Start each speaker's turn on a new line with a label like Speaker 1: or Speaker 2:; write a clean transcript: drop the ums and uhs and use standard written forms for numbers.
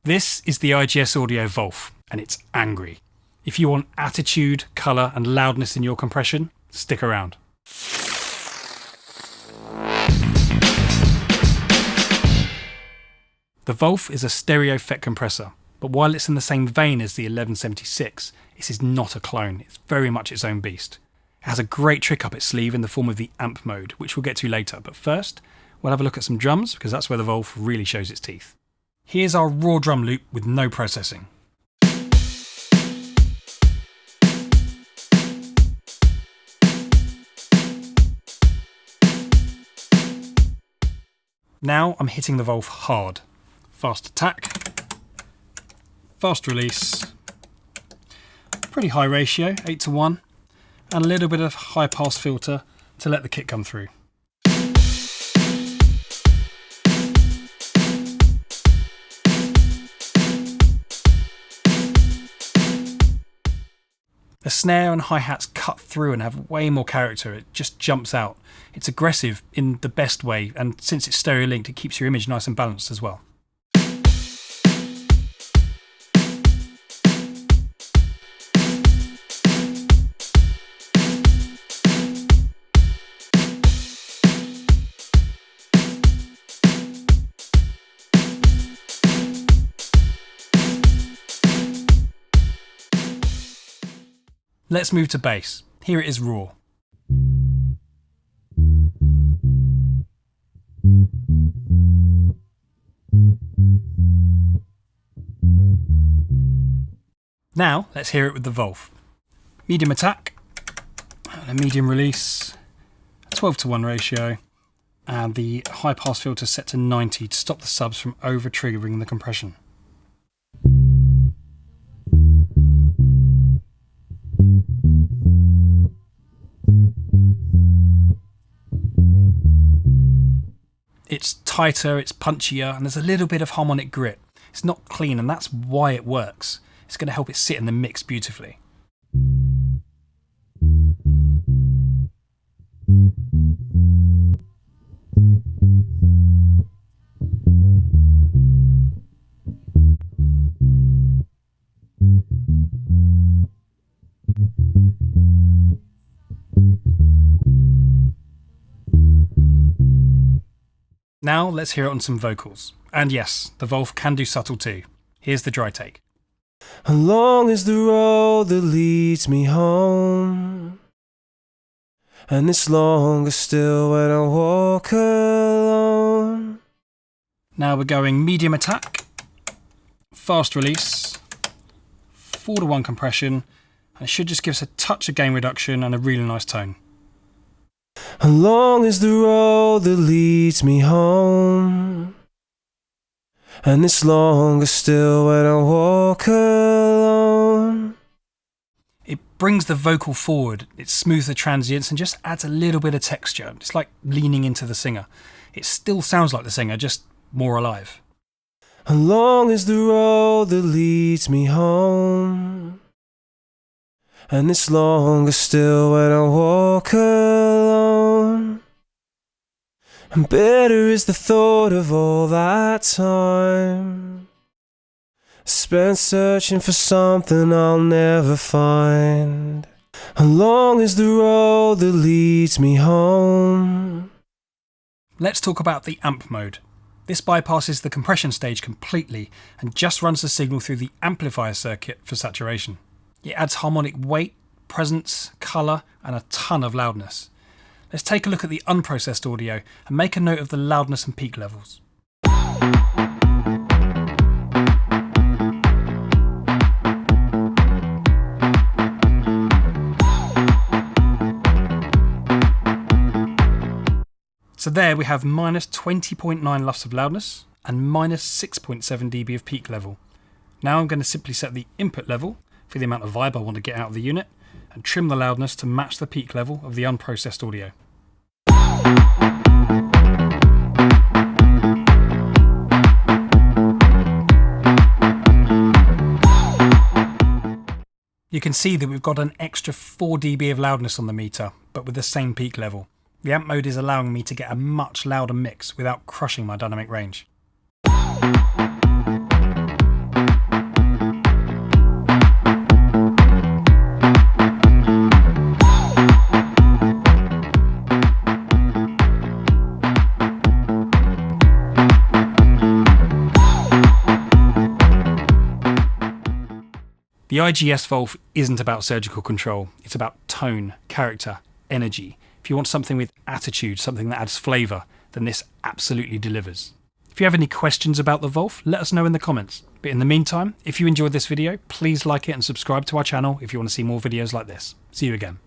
Speaker 1: This is the IGS Audio VOLF, and it's angry. If you want attitude, colour and loudness in your compression, stick around. The VOLF is a stereo FET compressor, but while it's in the same vein as the 1176, this is not a clone, it's very much its own beast. It has a great trick up its sleeve in the form of the amp mode, which we'll get to later, but first, we'll have a look at some drums, because that's where the VOLF really shows its teeth. Here's our raw drum loop with no processing. Now I'm hitting the VOLF hard. Fast attack, fast release, pretty high ratio, 8:1, and a little bit of high pass filter to let the kick come through. The snare and hi-hats cut through and have way more character, it just jumps out. It's aggressive in the best way, and since it's stereo linked it keeps your image nice and balanced as well. Let's move to bass. Here it is raw. Now let's hear it with the VOLF. Medium attack, and a medium release, a 12:1 ratio, and the high pass filter set to 90 to stop the subs from over triggering the compression. It's tighter, it's punchier, and there's a little bit of harmonic grit. It's not clean, and that's why it works. It's going to help it sit in the mix beautifully. Now let's hear it on some vocals. And yes, the VOLF can do subtle too. Here's the dry take.
Speaker 2: How long is the road that leads me home? And it's longer still when I walk alone.
Speaker 1: Now we're going medium attack, fast release, 4:1 compression, and it should just give us a touch of gain reduction and a really nice tone.
Speaker 2: How long is the road that leads me home? And it's longer still when I walk alone.
Speaker 1: It brings the vocal forward, it smooths the transients and just adds a little bit of texture. It's like leaning into the singer. It still sounds like the singer, just more alive.
Speaker 2: How long is the road that leads me home? And it's longer still when I walk alone. And bitter is the thought of all that time spent searching for something I'll never find. How long is the road that leads me home?
Speaker 1: Let's talk about the amp mode. This bypasses the compression stage completely and just runs the signal through the amplifier circuit for saturation. It adds harmonic weight, presence, colour and a ton of loudness. Let's take a look at the unprocessed audio and make a note of the loudness and peak levels. So there we have minus 20.9 LUFS of loudness and minus 6.7 dB of peak level. Now I'm going to simply set the input level for the amount of vibe I want to get out of the unit and trim the loudness to match the peak level of the unprocessed audio. You can see that we've got an extra 4 dB of loudness on the meter, but with the same peak level. The amp mode is allowing me to get a much louder mix without crushing my dynamic range. The IGS VOLF isn't about surgical control, it's about tone, character, energy. If you want something with attitude, something that adds flavour, then this absolutely delivers. If you have any questions about the VOLF, let us know in the comments. But in the meantime, if you enjoyed this video, please like it and subscribe to our channel if you want to see more videos like this. See you again.